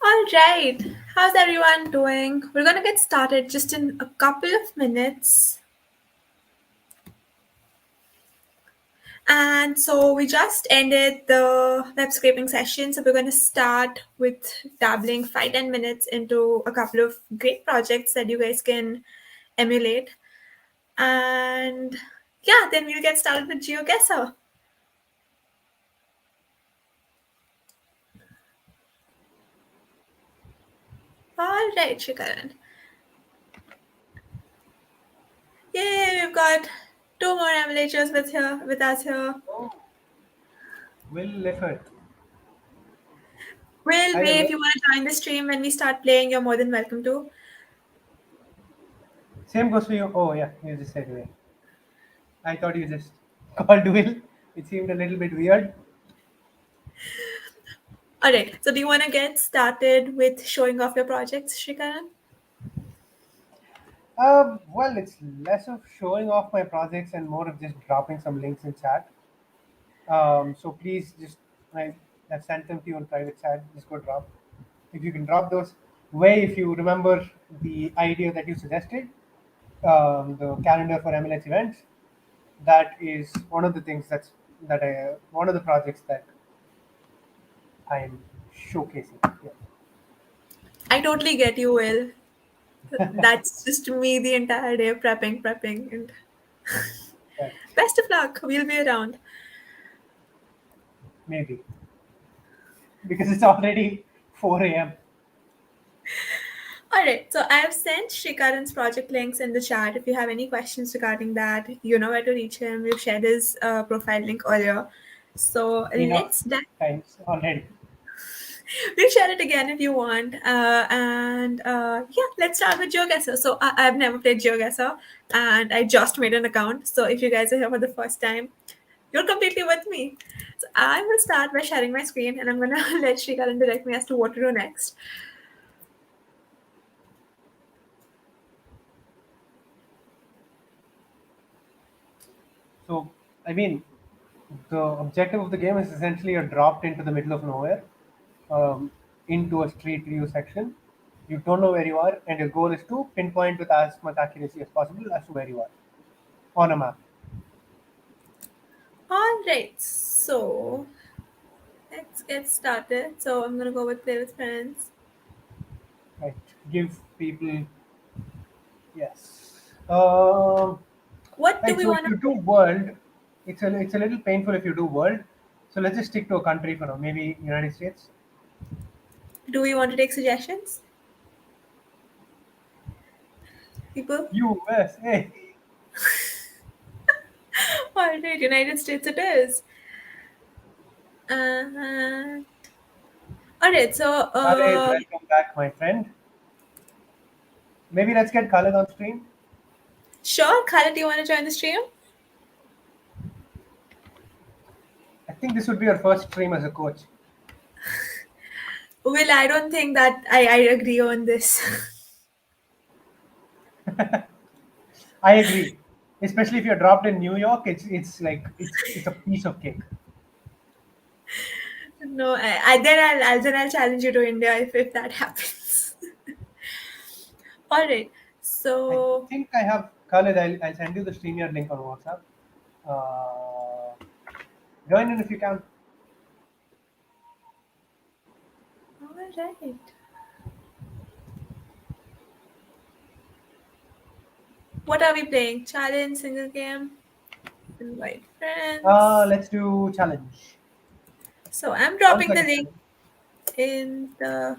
All right, how's everyone doing? We're gonna get started just in a couple of minutes. And so we just ended the web scraping session. So we're gonna start with dabbling 5-10 minutes into a couple of great projects that you guys can emulate. And yeah, then we'll get started with Geoguessr. All right, Shikaran. Yay, we've got two more emulators with us here. Oh, Will Lifford. Will, Hi, Ray, if Will. you want to join the stream when we start playing, you're more than welcome to. Same goes for you. Oh, yeah, you just said Will. I thought you just called Will. It seemed a little bit weird. All right. So, do you want to get started with showing off your projects, Shrikaran? Well, it's less of showing off my projects and more of just dropping some links in chat. So please just, I, I've sent them to you in private chat. Just go drop. If you can drop those. Way, if you remember the idea that you suggested, the calendar for MLS events, that is one of the things one of the projects that I am showcasing. Yeah. I totally get you, Will. That's just me the entire day prepping. And Right. best of luck. We'll be around. Maybe because it's already 4 a.m. All right. So, I have sent Shrikaran's project links in the chat. If you have any questions regarding that, you know where to reach him. We've shared his profile link earlier. So, Enough let's dive. times already. We'll share it again if you want. And yeah, let's start with Geoguessr. So I've never played Geoguessr, and I just made an account. So if you guys are here for the first time, you're completely with me. So I will start by sharing my screen, and I'm gonna let Shrikaran direct me as to what to do next. So I mean, the objective of the game is essentially you're dropped into the middle of nowhere, into a street view section. You don't know where you are, and your goal is to pinpoint with as much accuracy as possible as to where you are on a map. All right, so let's get started. So I'm gonna go with play with friends. Right? Give people yes. What do Right. we So if want to you do play? world, it's a little painful if you do world. So let's just stick to a country for now. Maybe United States. Do we want to take suggestions, people? USA. All right, United States it is. Uh, all right, so Khaled, welcome back, my friend. Maybe let's get Khaled on stream. sure, Khaled, do you want to join the stream? I think this would be our first stream as a coach. Well, I don't think that I agree on this. I agree. Especially if you're dropped in New York, it's like it's a piece of cake. No, then I'll challenge you to India if that happens. All right, I so think I have Khaled. I'll send you the StreamYard link on WhatsApp. Uh, Join in if you can. all right, what are we playing? Challenge, single game, invite friends. Let's do challenge. So I'm Sounds dropping like the a link challenge. in the.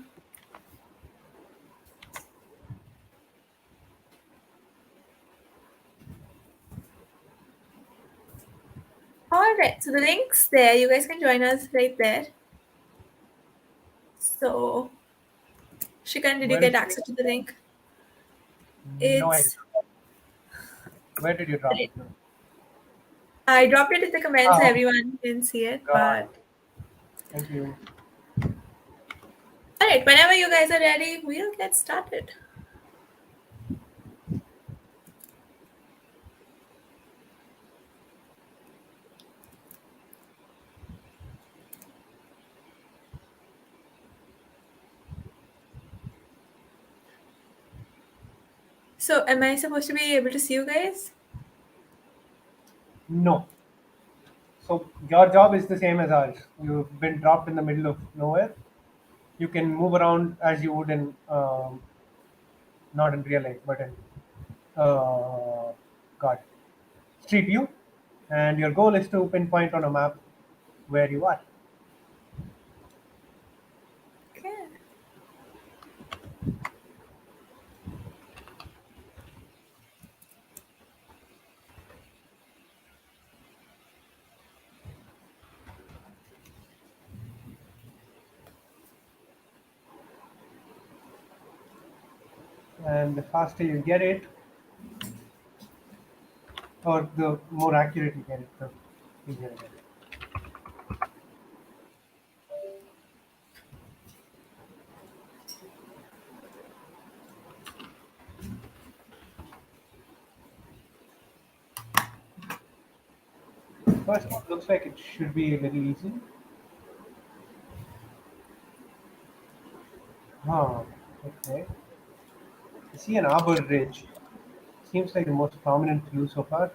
All right, so the link's there. You guys can join us right there. So, Shikan, did you Where is get the access link? to the link? No idea. It's Where did you drop it? I dropped it in the comments so Ah, okay. everyone can see it. Got it. But Thank you. all right, whenever you guys are ready, we'll get started. So, am I supposed to be able to see you guys? No. So your job is the same as ours. You've been dropped in the middle of nowhere. You can move around as you would in not in real life, but in uh, God Street View, and your goal is to pinpoint on a map where you are. Okay. And the faster you get it, or the more accurate you get it, the easier it is. First one looks like it should be a little easy. Huh. Okay. I see an arbor ridge. Seems like the most prominent clue so far.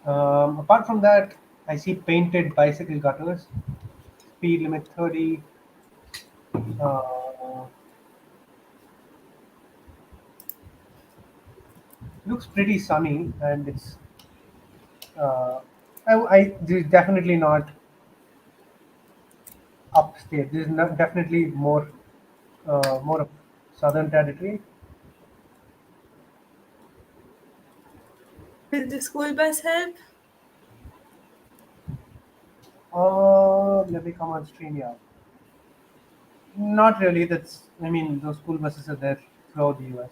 Apart from that, I see painted bicycle gutters. Speed limit 30. Uh, looks pretty sunny, and it's. Uh, this is definitely not upstate. This is not, definitely more of southern territory. Will the school bus help? Let me come on screen. Yeah, not really. That's. I mean, those school buses are there throughout the U.S.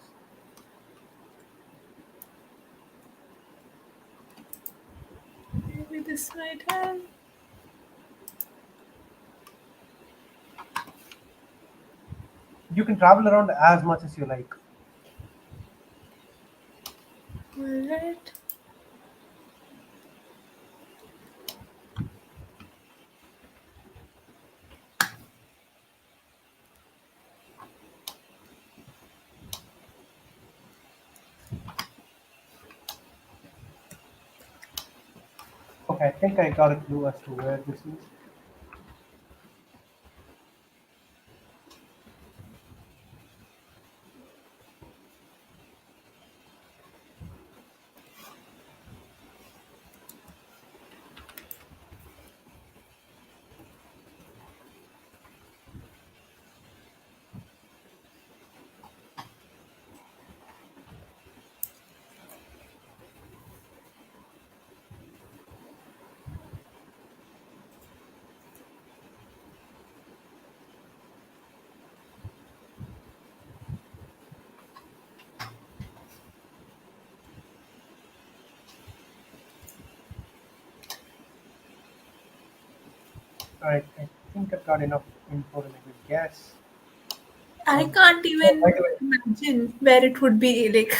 Maybe this might help. You can travel around as much as you like. Alright. Okay, I think I got a clue as to where this is. Alright, I think I've got enough info to make a guess. I Um, can't oh, by even the way, imagine where it would be. Like,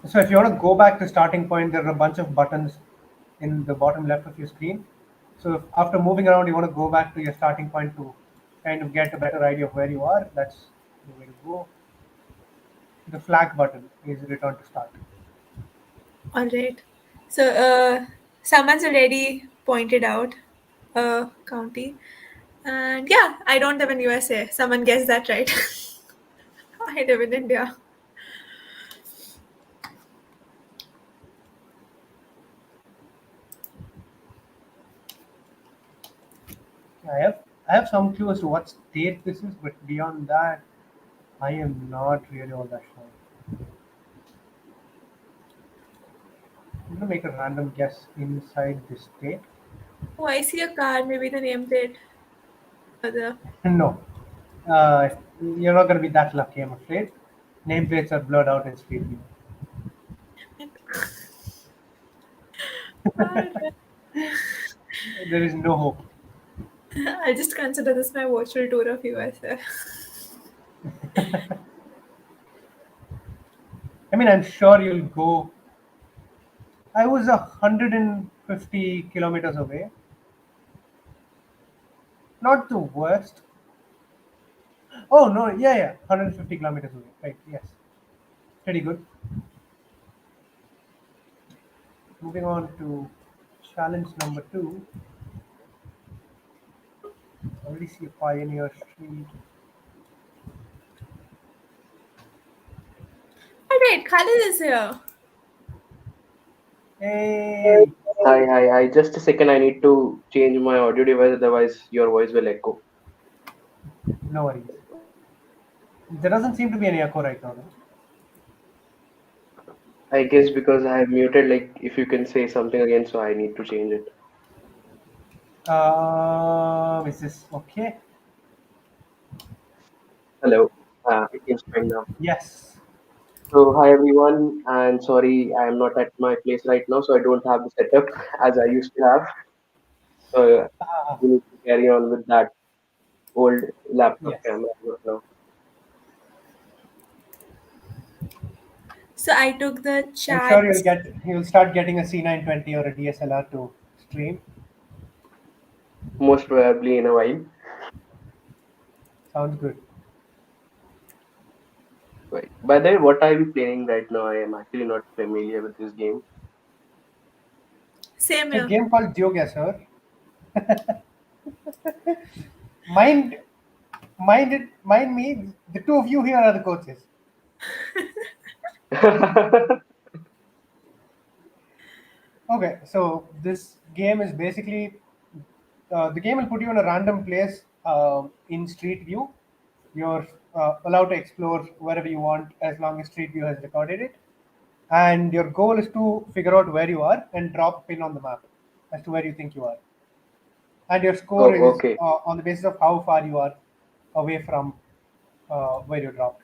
so if you want to go back to starting point, there are a bunch of buttons in the bottom left of your screen. So if after moving around, you want to go back to your starting point to kind of get a better idea of where you are, that's the way to go. The flag button is return to start. alright. So, someone's already pointed out a county. And yeah, I don't live in USA. Someone guessed that right. I live in India. I have some clue as to what state this is, but beyond that, I am not really all that sure. I'm gonna make a random guess inside this state. Oh, I see a car. Maybe the nameplate or the. No, uh, you're not gonna be that lucky, I'm afraid. Nameplates are blurred out in Street View. Alright. There is no hope. I'll just consider this my virtual tour of USA. I mean, I'm sure you'll go. I was 150 kilometers away. Not the worst. Oh no, yeah, yeah, 150 kilometers away. Right, yes, pretty good. Moving on to challenge number two. I already see a Pioneer Street. All right, Khalid is here. Hey, Hi, hi, hi. Just a second, I need to change my audio device, otherwise your voice will echo. no worries. There doesn't seem to be any echo right now. Though. I guess because I have muted, like if you can say something again, so I need to change it. Is this okay? Hello. It is fine now. Yes. So hi everyone, and sorry I am not at my place right now, so I don't have the setup as I used to have. So Ah, we need to carry on with that old laptop yes. camera as of now. So I took the I'm sure chat. you'll start getting a C920 or a DSLR to stream. Most probably in a while. Sounds good. Right. By the way, what are we playing right now? I am actually not familiar with this game. Same It's a here. game called Geoguessr. Mind, mind me. The two of you here are the coaches. Okay, so this game is basically the game will put you in a random place in Street View. You're allowed to explore wherever you want as long as Street View has recorded it. And your goal is to figure out where you are and drop a pin on the map as to where you think you are. And your score Oh, is okay. on the basis of how far you are away from where you dropped.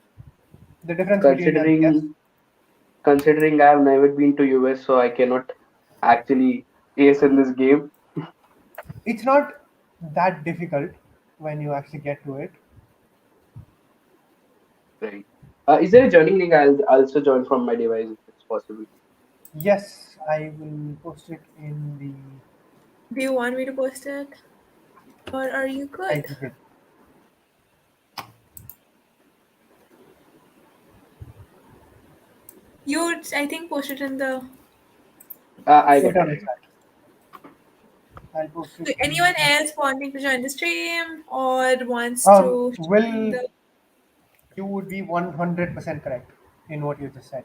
The difference between a guess, Considering I've never been to US, so I cannot actually ace in this game. it's not that difficult when you actually get to it. Right. Is there a joining link? I'll also join from my device if it's possible. Yes, I will post it in the. Do you want me to post it? Or are you I good? did. You would, I think, post it in the. I Put got it it. on the I got chat. I'll post it So in. anyone else wanting to join the stream or wants to join Will the. you would be 100% correct in what you just said,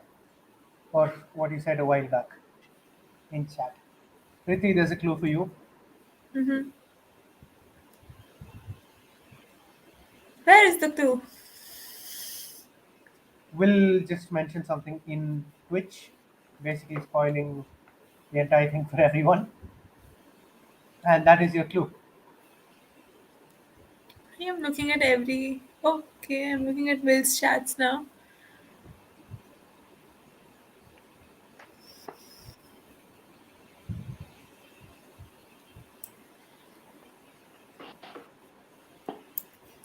or what you said a while back in chat. Priti, there's a clue for you. Mm-hmm. Where is the clue? Will just mention something in Twitch, basically spoiling the entire thing for everyone, and that is your clue. I am looking at every. Okay, I'm looking at Will's chats now.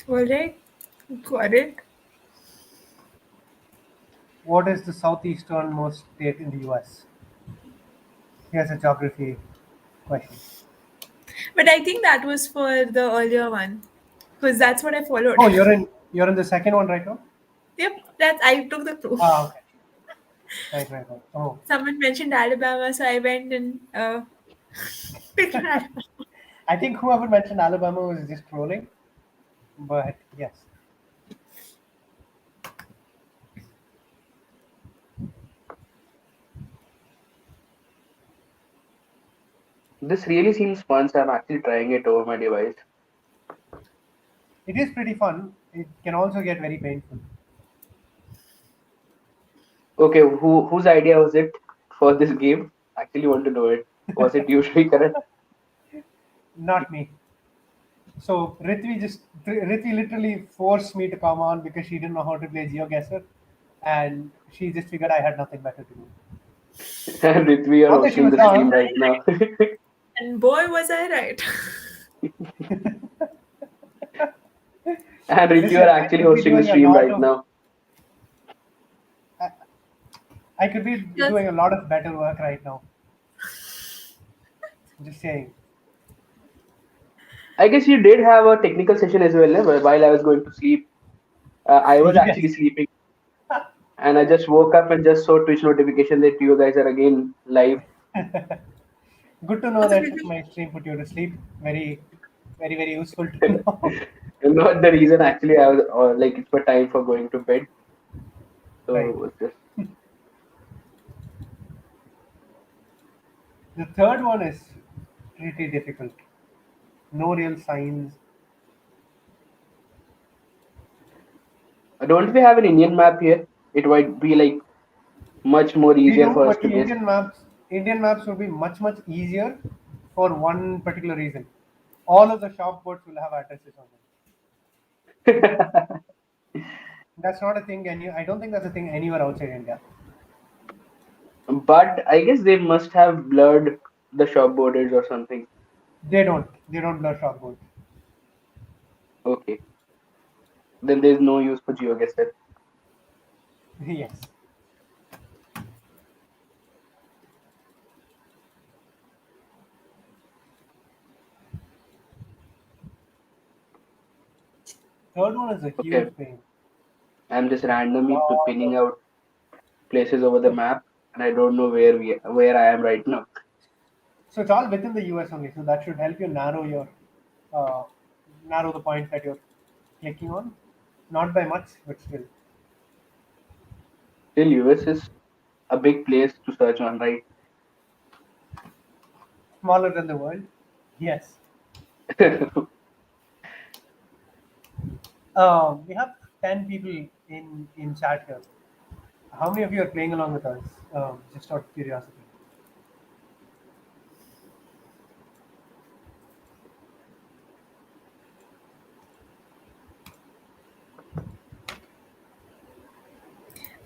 Alright, got it. What is the southeasternmost state in the U.S.? Here's a geography question. But I think that was for the earlier one. Because that's what I followed. Oh, you're in the second one right now. Yep, that's I took the clue. Ah, okay. Right, right, right. Oh, Someone mentioned Alabama, so I went and picked Alabama. I think whoever mentioned Alabama was just trolling, but yes. This really seems fun, so I'm actually trying it over my device. It is pretty fun. It can also get very painful. Okay, whose idea was it for this game? Actually, want to know it. Was it usually correct? Not me. So Ritvy literally forced me to come on because she didn't know how to play GeoGuessr, and she just figured I had nothing better to do. And Ritvi are Not that she hosting was the Was stream wrong. I right now. right? And boy, was I right. And Ritvi are Listen, I actually could be hosting the doing a stream lot right of now. I, I could be Just doing a lot of better work right now. Just saying. I guess you did have a technical session as well, while I was going to sleep. I was Yes. actually sleeping, and I just woke up and just saw Twitch notification that you guys are again live. Good to know Also, that did you my stream put you to sleep. Very, very, very useful to know. Not the reason actually. I was like it's my time for going to bed, Right. so it's just The third one is pretty difficult. No real signs. don't we have an Indian map here? It might be like much more We easier do, for us but to the guess. Indian maps will be much much easier for one particular reason. All of the shop boards will have addresses on them. That's not a thing. I don't think that's a thing anywhere outside India. But I guess they must have blurred the shop borders or something. They don't. They don't blur shop boards. Okay, then there's no use for GeoGuessr. Yes. Third one is a Okay, huge pain. I'm just randomly Lot pinning of. out places over the map, and I don't know where I am right now. So it's all within the US only. So that should help you uh, narrow the points that you're clicking on. Not by much, but still Still, US is a big place to search on, right? smaller than the world. Yes. We have 10 people in chat here. How many of you are playing along with us? Just out of curiosity.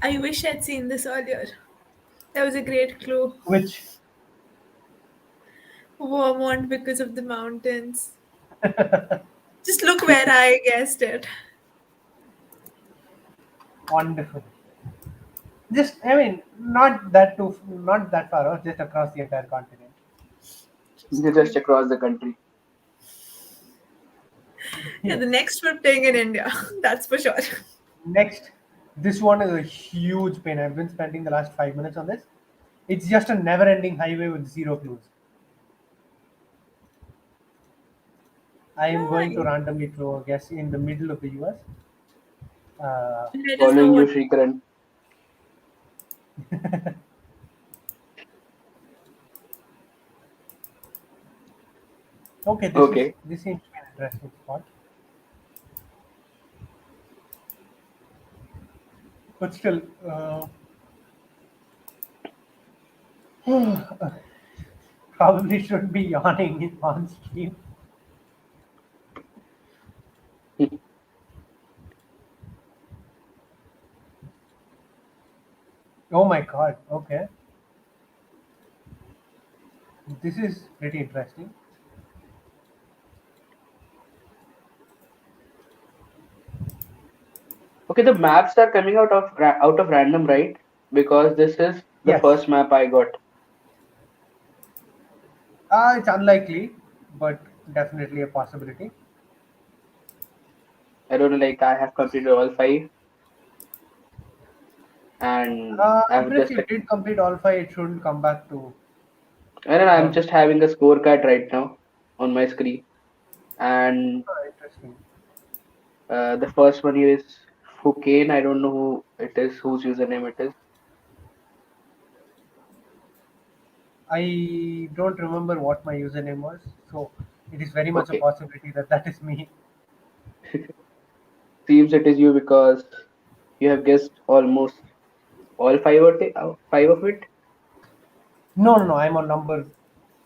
I wish I'd seen this earlier. That was a great clue. Which Vermont because of the mountains. Just look where I guessed it. wonderful. Just I mean, not that far off. Just across the entire continent. Just Just kidding. across the country. Yeah, the Yes. next we're playing in India. That's for sure. Next, this one is a huge pain. I've been spending the last 5 minutes on this. It's just a never-ending highway with zero clues. I am going to Nice. randomly throw a guess in the middle of the US. Uh, Let us know Following you, what. Shrikaran. okay, Okay. this seems to be an interesting spot. But still, probably should be yawning on stream. Oh my god. Okay, this is pretty interesting. Okay, the maps are coming out of random, right? Because this is the Yes, first map I got. it's unlikely, but definitely a possibility. I don't know, like I have completed all five, and I've Even if just you did complete all five, it shouldn't come back to. I don't know, I'm Um, just having a scorecard right now on my screen, and interesting. the first one here is Fukane. I don't know who it is, whose username it is. I don't remember what my username was, so it is very much a Okay, possibility that that is me. seems it is you because you have guessed almost all five of it. No, no, no. I'm on number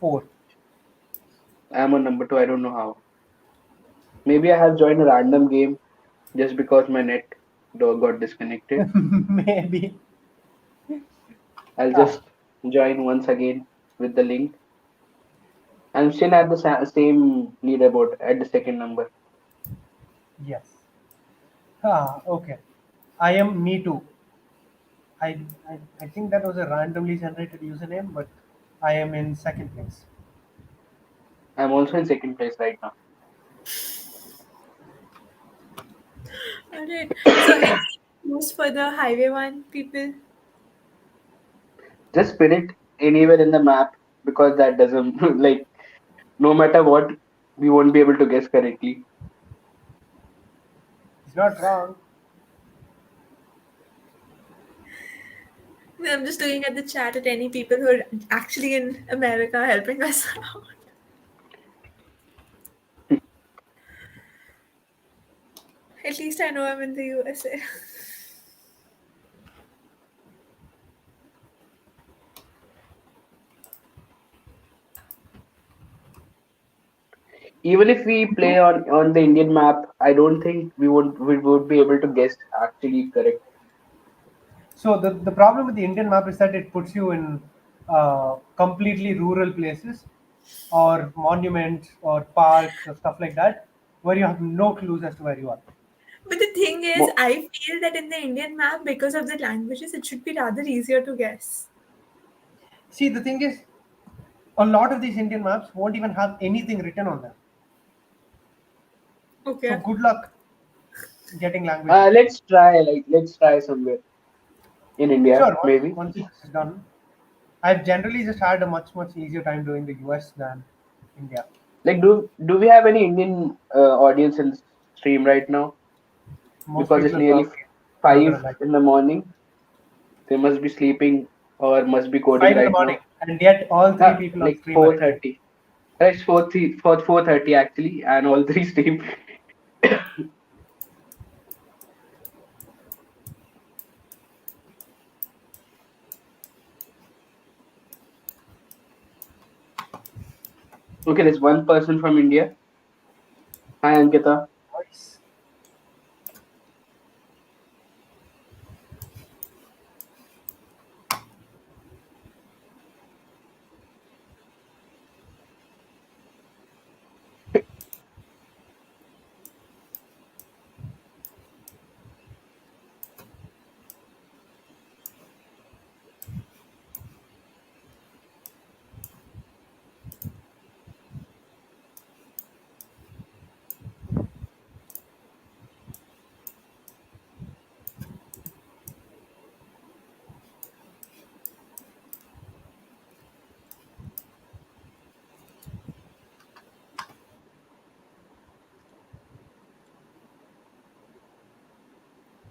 four. I'm on number two. I don't know how. Maybe I have joined a random game just because my net got disconnected. Maybe. I'll Ah, just join once again with the link. I'm still at the same leaderboard at the second number. yes. Okay. I am me too. I think that was a randomly generated username, but I am in second place. I'm also in second place right now. Alright. So any clues for the highway one, people? Just pin it anywhere in the map because that doesn't like no matter what, we won't be able to guess correctly. He's not wrong. I'm just looking at the chat at any people who are actually in America helping us out. At least I know I'm in the USA. Even if we play on the Indian map, I don't think we would be able to guess actually correct. So the problem with the Indian map is that it puts you in completely rural places or monuments or parks or stuff like that where you have no clues as to where you are. But the thing is, Mo- I feel that in the Indian map, because of the languages, it should be rather easier to guess. See, the thing is, a lot of these Indian maps won't even have anything written on them. So Okay. good luck getting languages. let's try somewhere in India, Sure, maybe. once this is done, I've generally just had a much easier time doing the US than India. Like, do we have any Indian audience in the stream right now? Most Because it's people are nearly probably not gonna 5 like in the morning. They must be sleeping or must be coding 5 in the right morning, now. and yet all three people on Like stream are Indian. 4:30. It's 4:30 actually, and all three stream. Okay, there's one person from India. Hi, Ankita. Nice.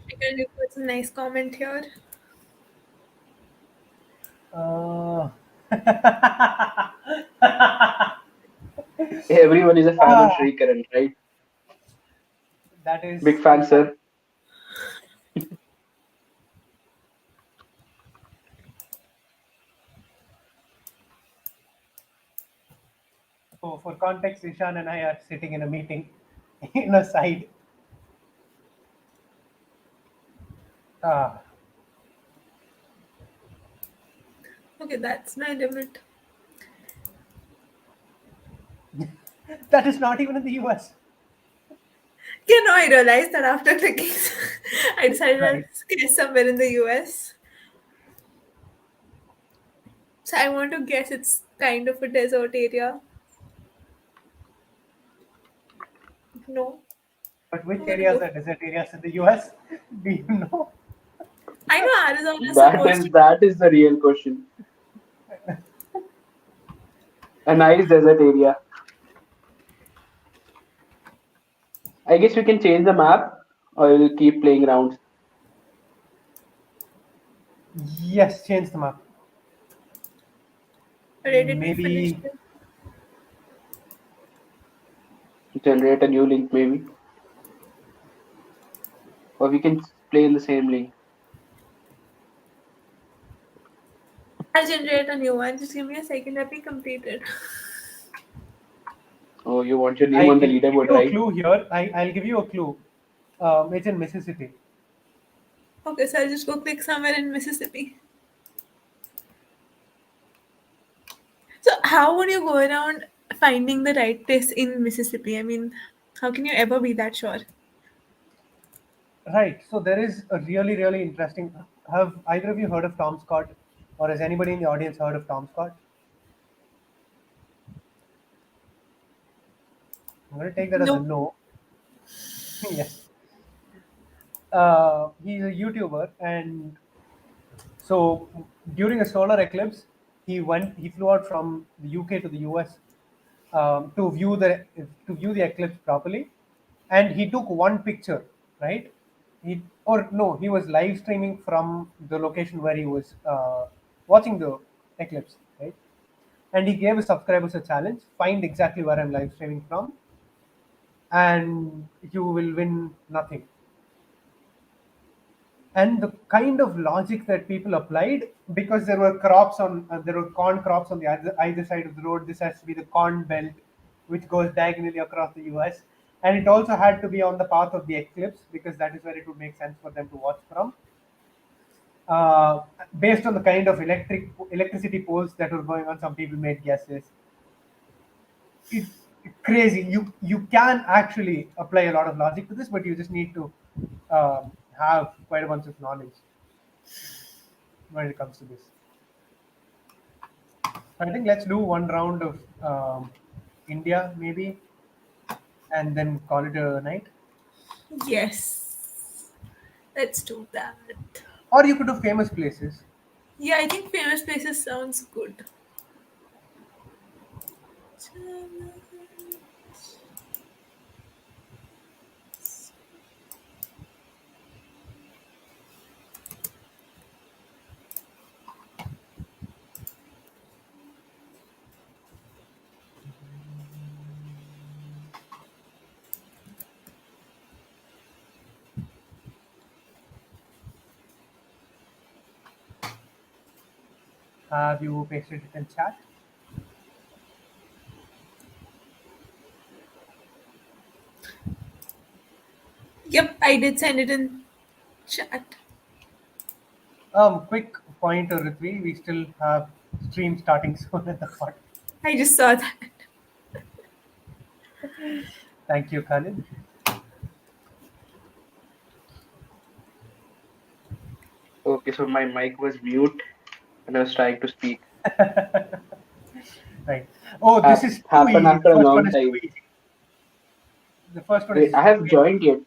Because you put a nice comment here. Uh, Everyone is a fan of ah, Sri Karan, right? that Big is fan, exact. sir. For context, Ishan and I are sitting in a meeting in a side. Ah, Okay, that's my limit. that is not even in the US. Yeah, no, I realized that after clicking, I decided I'll Right. guess somewhere in the US. So I want to guess it's kind of a desert area. No, But which I'm gonna areas go. are desert areas in the US? Do you know? I know Arizona is That supposed is to. that is the real question. A nice desert area. I guess we can change the map, or we'll keep playing rounds. Yes, change the map. Where did we finish Maybe it? Generate a new link, maybe, or we can play in the same link. I'll generate a new one. Just give me a second. Let me complete it. Oh, you want your name I on the can give leaderboard, you a right? clue here. I'll give you a clue. It's in Mississippi. Okay, so I'll just go click somewhere in Mississippi. So how would you go around finding the right place in Mississippi? I mean, how can you ever be that sure? Right. So there is a really interesting. Have either of you heard of Tom Scott, or has anybody in the audience heard of Tom Scott? I'm going to take that as a No. no. Yes. He's a YouTuber, and so during a solar eclipse, he flew out from the UK to the US to view the eclipse properly, and he took one picture, right? He or no, he was live streaming from the location where he was watching the eclipse, right? And he gave his subscribers a challenge: find exactly where I'm live streaming from, and you will win nothing. And the kind of logic that people applied, because there were corn crops on the either side of the road. This has to be the corn belt which goes diagonally across the US, and it also had to be on the path of the eclipse because that is where it would make sense for them to watch from, uh, based on the kind of electricity poles that were going on. Some people made guesses. It crazy. You can actually apply a lot of logic to this, but you just need to have quite a bunch of knowledge when it comes to this. I think let's do one round of India maybe, and then call it a night. Yes, let's do that. Or you could do famous places. Yeah, I think famous places sounds good. Have you pasted it in chat? Yep, I did send it in chat. Quick pointer, Ritvi. We still have stream starting soon at the part. I just saw that. Thank you, Khalid. Okay, so my mic was mute and I was trying to speak. Right. Oh, this is too Happened easy. The after a first one long is too time. easy. The first one Wait, is I have way too joined easy. yet.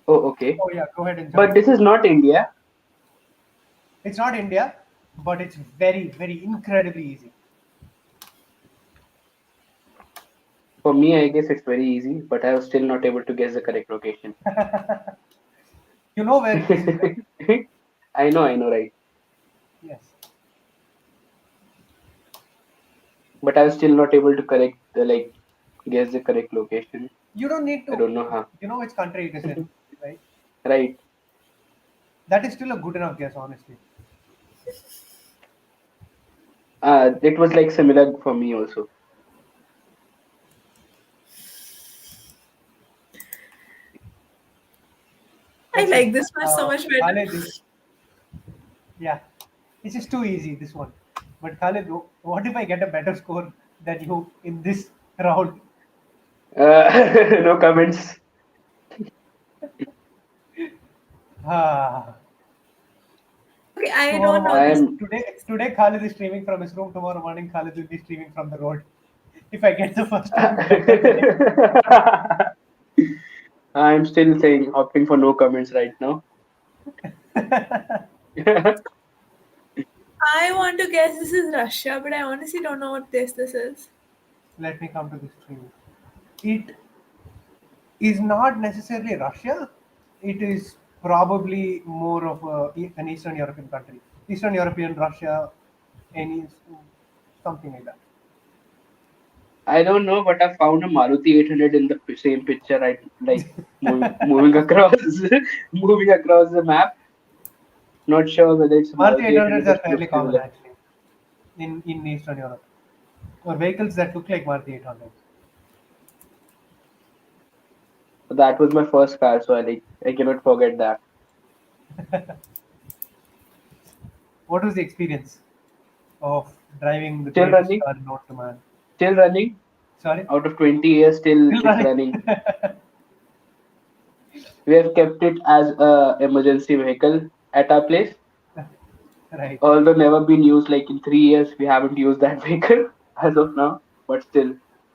Oh, okay. Oh yeah, go ahead and But join. this is not India. It's not India, but it's very, very incredibly easy. For me, I guess it's very easy, but I was still not able to guess the correct location. You know where it is, right? I know, right? Yes. But I was still not able to correct the like guess the correct location. You don't need I to. don't know how. You know which country it is in, right? Right. That is still a good enough guess, honestly. It was like similar for me also. I Let's see. like this one so much better. Khalid is, yeah, it's just too easy, this one. But Khalid, what if I get a better score than you in this round? No comments. Ah. Okay, I don't know So I this. am today Khalid is streaming from his room. Tomorrow morning, Khalid will be streaming from the road. If I get the first one better than him. I'm still saying opting for no comments right now. I want to guess this is Russia, but I honestly don't know what this is. Let me come to this stream. It is not necessarily Russia. It is probably more of an Eastern European country. Eastern European, Russia, any something like that. I don't know, but I found a Maruti 800 in the same picture, right? Like moving across, moving across the map. Not sure whether it's a Maruti Maruti 800, 800s but are it fairly looks common similar. actually in Eastern Europe, or vehicles that look like Maruti 800s. So that was my first car, so I cannot forget that. What was the experience of driving the Still greatest running, car known to man? still running. Sorry, Out of 20 years, still still it's running. running. We have kept it as a emergency vehicle at our place. Right. Although never been used, like in 3 years, we haven't used that vehicle as of now. But still,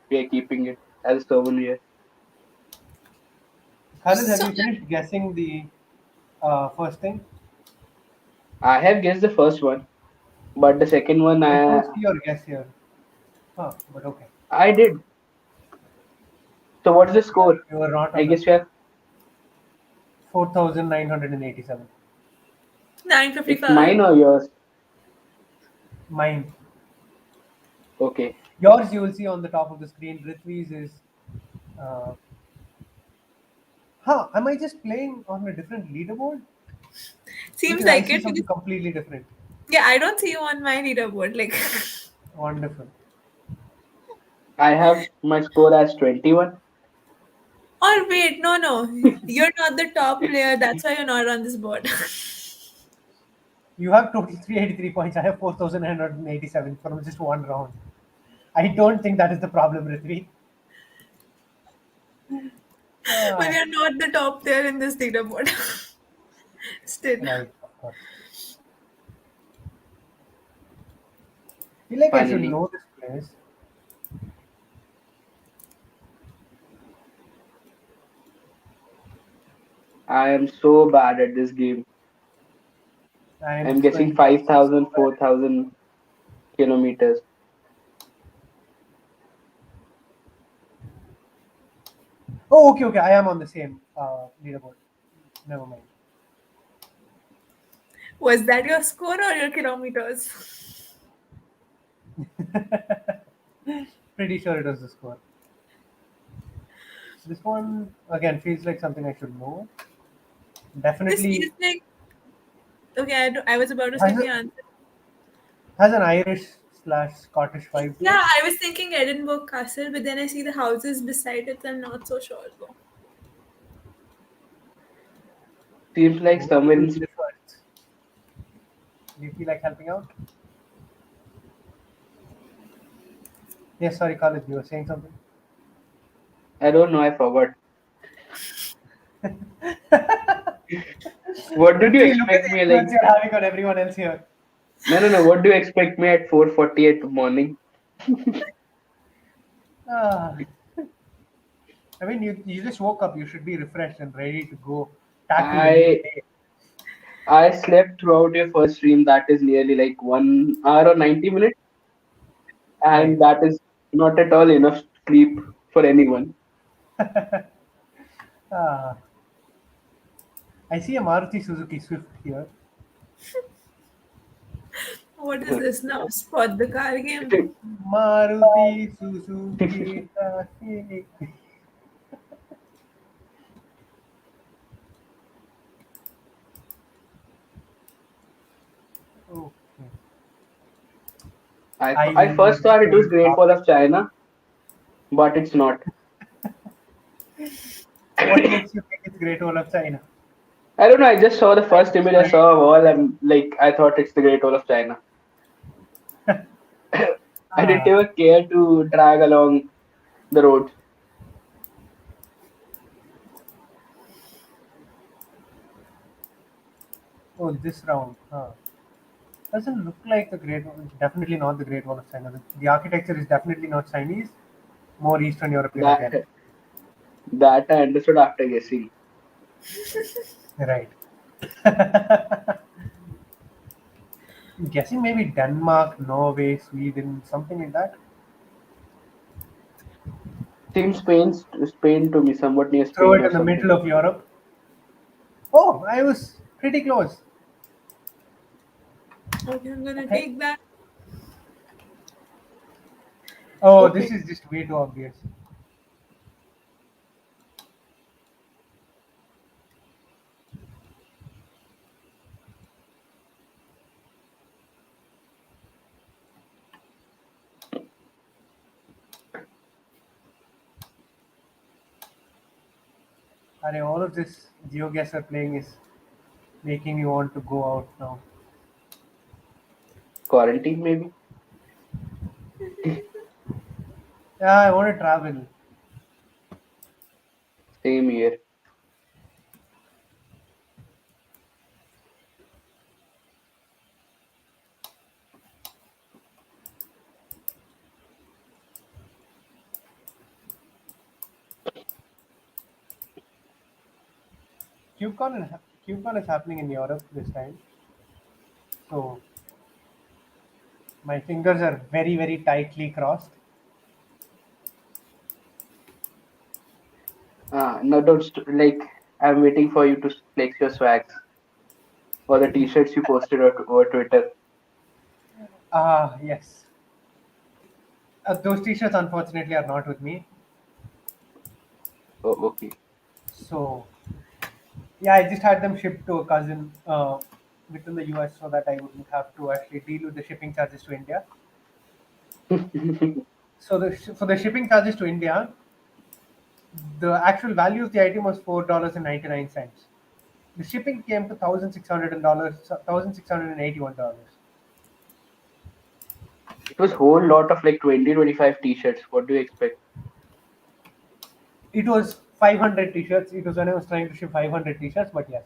we are keeping it as a souvenir. Khalid, have So you finished guessing the first thing? I have guessed the first one, but the second one I don't see your guess here. Huh, but okay. I did. So what's the Yeah, score? you were not I on the guess you have. 4,987. It's 9:55. mine or yours? Mine. Okay. Yours you will see on the top of the screen. Ritvi's is. Uh, huh, am I just playing on a different leaderboard? Seems Because I like see it something because completely different. yeah, I don't see you on my leaderboard. Like, Wonderful. I have my score as 21. or wait, no, no, you're not the top player. That's why you're not on this board. You have total 383 points. I have 4,987 from just one round. I don't think that is the problem, Ritvi. Well, Ah, you're not the top player in this leaderboard. Still. right, of course. I feel like I should Finally. know this place. I am so bad at this game. I am I'm trying guessing to guess so 5,000, bad. 4,000 kilometers. Oh, okay, okay. I am on the same leaderboard. Never mind. Was that your score or your kilometers? Pretty sure it was the score. This one again feels like something I should know. This Definitely feels like okay. I was about to say has the a, answer. has an Irish slash Scottish vibe to Yeah, it. I was thinking Edinburgh Castle, but then I see the houses beside it. So I'm not so sure though. Seems like What somewhere will in. be the first? Do you feel like helping out? Yes, sorry, Khalid, you were saying something. I don't know, I forgot. What did you Literally, look at expect the me like? influence you're having on everyone else here. No, no, no. What do you expect me at 4:48 morning? Ah, I mean, you just woke up. You should be refreshed and ready to go tackle a new I day. I slept throughout your first stream. That is nearly like 1 hour or 90 minutes, Right. and that is not at all enough sleep for anyone. Ah, I see a Maruti Suzuki Swift here. What is this now? Spot the car game. Maruti Suzuki Traffic. Okay. I I will first just thought it go was and Great drop Wall it. of China, but it's not. What makes you think it's Great Wall of China? I don't know. I just saw the I first image. I saw a wall, and like I thought it's the Great Wall of China. I didn't ah, even care to drag along the road. oh, this round. Huh. Doesn't look like the Great Wall. Definitely not the Great Wall of China. The architecture is definitely not Chinese. More Eastern European That again. that I understood after guessing. Right. Guessing maybe Denmark, Norway, Sweden, something like that. Seems Spain to me, somewhat near Throw Spain it or in the something. middle of Europe. Oh, I was pretty close. Okay, I'm gonna Okay. take that. Oh, this Okay. is just way too obvious. Are all of this Geoguessr playing is making me want to go out now. Quarantine maybe. Yeah, I want to travel. Same here. KubeCon and KubeCon is happening in Europe this time, so my fingers are very tightly crossed. No, don't like. I'm waiting for you to flex your swags or the t-shirts you posted over Twitter. Ah, yes. Those t-shirts unfortunately are not with me. Oh, okay. So yeah, I just had them shipped to a cousin within the US so that I wouldn't have to actually deal with the shipping charges to India. So for the shipping charges to India, the actual value of the item was $4.99. The shipping came to $1,681. It was whole lot of like 20-25 t-shirts. What do you expect? It was 500 t-shirts. It was when I was trying to ship 500 t-shirts, but yes.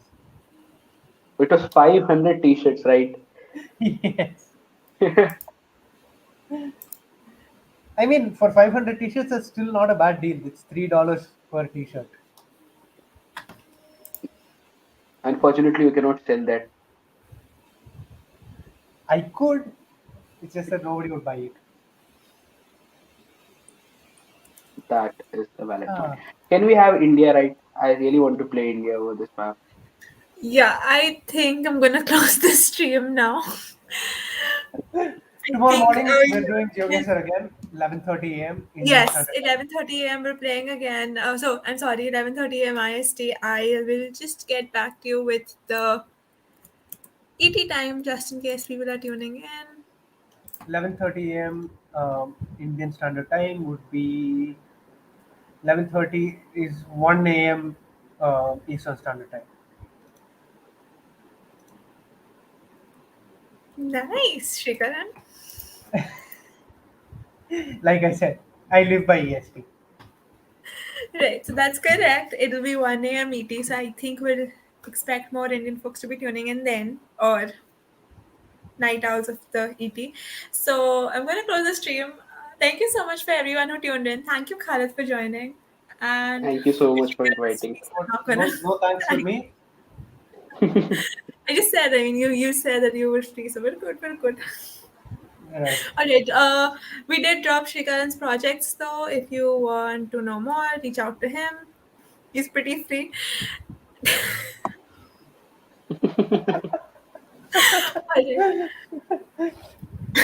It was 500 t-shirts, right? Yes. I mean, for 500 t-shirts, that's still not a bad deal. It's $3 per t-shirt. Unfortunately, you cannot sell that. I could, it's just that nobody would buy it. That is a valid point. Ah. Can we have India, right? I really want to play India over this map. Yeah, I think I'm gonna close the stream now. I Tomorrow think morning, we're doing yes, Geoguessr again, 11:30 a.m. Indian yes, Standard Time. 11:30 a.m. we're playing again. So I'm sorry, 11:30 a.m. IST. I will just get back to you with the ET time just in case people are tuning in. 11:30 a.m. Indian Standard Time would be 11:30 is 1 a.m. Eastern Standard Time. Nice, Shrikaran. Like I said, I live by EST. Right, so that's correct. It'll be 1 a.m. ET, so I think we'll expect more Indian folks to be tuning in then, or night owls of the ET. So I'm going to close the stream. Thank you so much for everyone who tuned in. Thank you, Khalid, for joining. And Thank you so much for inviting. I'm not gonna. No thanks for me. I just said. I mean, you said that you were free, so we're good. We're good. Right. All right. We did drop Shrikaran's projects though. If you want to know more, reach out to him. He's pretty free. All right.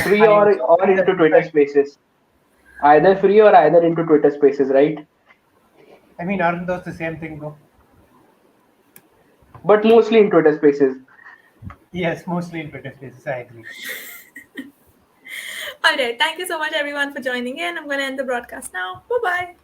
Free I am so or free that into in Twitter fact, Spaces. Either free or either into Twitter Spaces, right? I mean, aren't those the same thing though? But mostly in Twitter Spaces. Yes, mostly in Twitter Spaces. I agree. All right. Thank you so much, everyone, for joining in. I'm going to end the broadcast now. Bye bye.